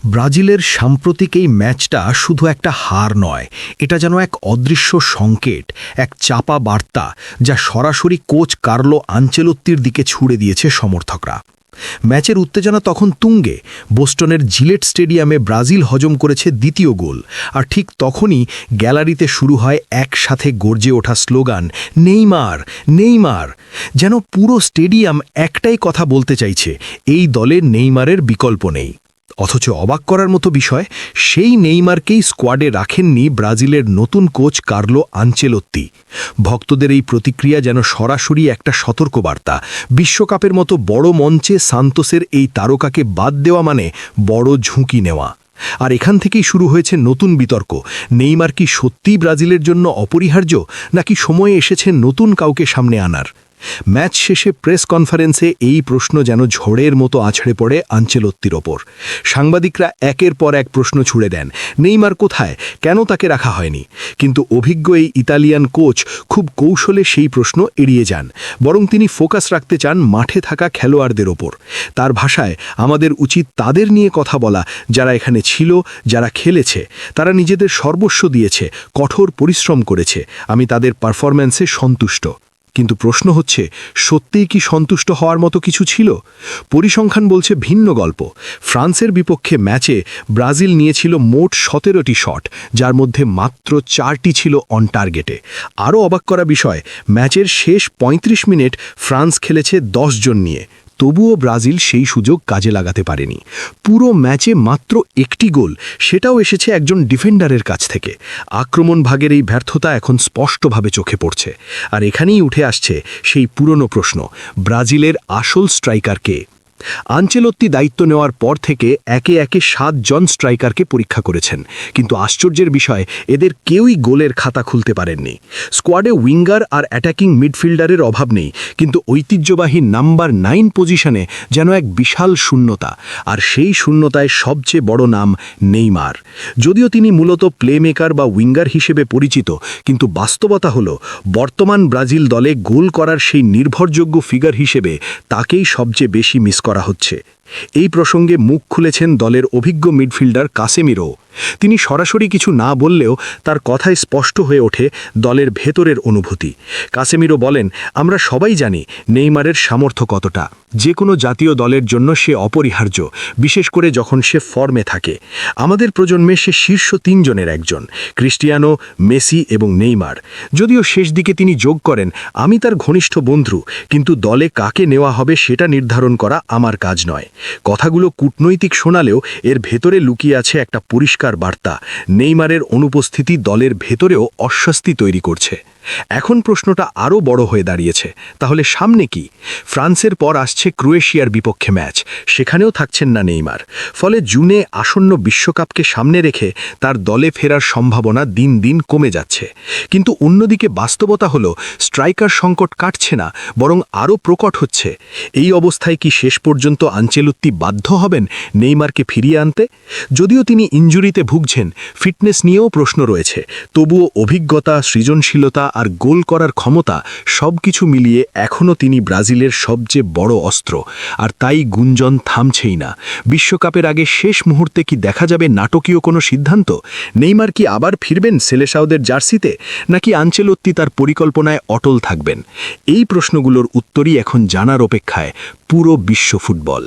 ব্রাজিলের সাম্প্রতিক এই ম্যাচটা শুধু একটা হার নয়, এটা যেন এক অদৃশ্য সংকেত, এক চাপা বার্তা যা সরাসরি কোচ কার্লো আনচেলোত্তির দিকে ছুড়ে দিয়েছে সমর্থকরা। ম্যাচের উত্তেজনা তখন তুঙ্গে। বোস্টনের জিলেট স্টেডিয়ামে ব্রাজিল হজম করেছে দ্বিতীয় গোল, আর ঠিক তখনই গ্যালারিতে শুরু হয় একসাথে গর্জে ওঠা স্লোগান, নেইমার নেইমার। যেন পুরো স্টেডিয়াম একটাই কথা বলতে চাইছে, এই দলে নেইমারের বিকল্প নেই। অথচ অবাক করার মতো বিষয়, সেই নেইমারকেই স্কোয়াডে রাখেননি ব্রাজিলের নতুন কোচ কার্লো আনচেলোত্তি। ভক্তদের এই প্রতিক্রিয়া যেন সরাসরি একটা সতর্কবার্তা। বিশ্বকাপের মতো বড় মঞ্চে সান্তোসের এই তারকাকে বাদ দেওয়া মানে বড় ঝুঁকি নেওয়া। আর এখান থেকেই শুরু হয়েছে নতুন বিতর্ক। নেইমার কি সত্যিই ব্রাজিলের জন্য অপরিহার্য, নাকি সময় এসেছে নতুন কাউকে সামনে আনার? ম্যাচ শেষে প্রেস কনফারেন্সে এই প্রশ্ন যেন ঝড়ের মতো আছড়ে পড়ে আনচেলোত্তির ওপর। সাংবাদিকরা একের পর এক প্রশ্ন ছুড়ে দেন, নেইমার কোথায়, কেন তাকে রাখা হয়নি? কিন্তু অভিজ্ঞ এই ইতালিয়ান কোচ খুব কৌশলে সেই প্রশ্ন এড়িয়ে যান। বরং তিনি ফোকাস রাখতে চান মাঠে থাকা খেলোয়াড়দের ওপর। তার ভাষায়, আমাদের উচিত তাদের নিয়ে কথা বলা যারা এখানে ছিল, যারা খেলেছে, তারা নিজেদের সর্বস্ব দিয়েছে, কঠোর পরিশ্রম করেছে। আমি তাদের পারফরম্যান্সে সন্তুষ্ট। কিন্তু প্রশ্ন হচ্ছে, সত্যিই কি সন্তুষ্ট হওয়ার মতো কিছু ছিল? পরিসংখ্যান বলছে ভিন্ন গল্প। ফ্রান্সের বিপক্ষে ম্যাচে ব্রাজিল নিয়েছিল মোট 17টি শট, যার মধ্যে মাত্র 4টি ছিল অন টার্গেটে। আরও অবাক করা বিষয়, ম্যাচের শেষ 35 মিনিট ফ্রান্স খেলেছে 10 জন নিয়ে, তবুও ব্রাজিল সেই সুযোগ কাজে লাগাতে পারেনি। পুরো ম্যাচে মাত্র একটি গোল, সেটাও এসেছে একজন ডিফেন্ডারের কাছ থেকে। আক্রমণ ভাগের এই ব্যর্থতা এখন স্পষ্টভাবে চোখে পড়ছে। আর এখানেই উঠে আসছে সেই পুরনো প্রশ্ন, ব্রাজিলের আসল স্ট্রাইকার কে? আনচেলোত্তি দায়িত্ব নেওয়ার পর থেকে একে একে 7 জন স্ট্রাইকারকে পরীক্ষা করেছেন, কিন্তু আশ্চর্যের বিষয়, এদের কেউই গোলের খাতা খুলতে পারেননি। স্কোয়াডে উইঙ্গার আর অ্যাটাকিং মিডফিল্ডারের অভাব নেই, কিন্তু ঐতিহ্যবাহী নাম্বার 9 পজিশনে যেন এক বিশাল শূন্যতা। আর সেই শূন্যতায় সবচেয়ে বড় নাম নেইমার। যদিও তিনি মূলত প্লেমেকার বা উইঙ্গার হিসেবে পরিচিত, কিন্তু বাস্তবতা হলো, বর্তমান ব্রাজিল দলে গোল করার সেই নির্ভরযোগ্য ফিগার হিসেবে তাকেই সবচেয়ে বেশি মিস করা হচ্ছে। এই প্রসঙ্গে মুখ খুলেছেন দলের অভিজ্ঞ মিডফিল্ডার কাসেমিরো। তিনি সরাসরি কিছু না বললেও তার কথায় স্পষ্ট হয়ে ওঠে দলের ভেতরের অনুভূতি। কাসেমিরো বলেন, আমরা সবাই জানি নেইমারের সামর্থ্য কতটা। যে কোনো জাতীয় দলের জন্য সে অপরিহার্য, বিশেষ করে যখন সে ফর্মে থাকে। আমাদের প্রজন্মে সে শীর্ষ 3 জনের একজন, ক্রিস্টিয়ানো, মেসি এবং নেইমার। যদিও শেষ দিকে তিনি যোগ করেন, আমি তার ঘনিষ্ঠ বন্ধু, কিন্তু দলে কাকে নেওয়া হবে সেটা নির্ধারণ করা আমার কাজ নয়। কথাগুলো কূটনৈতিক শোনালেও এর ভেতরে লুকিয়ে আছে একটা পরিষ্কার বার্তা, নেইমারের অনুপস্থিতি দলের ভেতরেও অস্বস্তি তৈরি করছে। এখন প্রশ্নটা আরও বড় হয়ে দাঁড়িয়েছে, তাহলে সামনে কি? ফ্রান্সের পর আসছে ক্রোয়েশিয়ার বিপক্ষে ম্যাচ, সেখানেও থাকছেন না নেইমার। ফলে জুনে আসন্ন বিশ্বকাপকে সামনে রেখে তার দলে ফেরার সম্ভাবনা দিন দিন কমে যাচ্ছে। কিন্তু অন্যদিকে বাস্তবতা হলো, স্ট্রাইকার সংকট কাটছে না, বরং আরও প্রকট হচ্ছে। এই অবস্থায় কি শেষ পর্যন্ত আনচেলোত্তি বাধ্য হবেন নেইমারকে ফিরিয়ে আনতে? যদিও তিনি ইনজুরিতে ভুগছেন, ফিটনেস নিয়েও প্রশ্ন রয়েছে, তবুও অভিজ্ঞতা, সৃজনশীলতা আর গোল করার ক্ষমতা সবকিছু মিলিয়ে এখনও তিনি ব্রাজিলের সবচেয়ে বড় অস্ত্র। আর তাই গুঞ্জন থামছেই না। বিশ্বকাপের আগে শেষ মুহূর্তে কি দেখা যাবে নাটকীয় কোনো সিদ্ধান্ত? নেইমার কি আবার ফিরবেন সেলেসাওদের জার্সিতে, নাকি আনচেলোত্তি তার পরিকল্পনায় অটল থাকবেন? এই প্রশ্নগুলোর উত্তরই এখন জানার অপেক্ষায় পুরো বিশ্ব ফুটবল।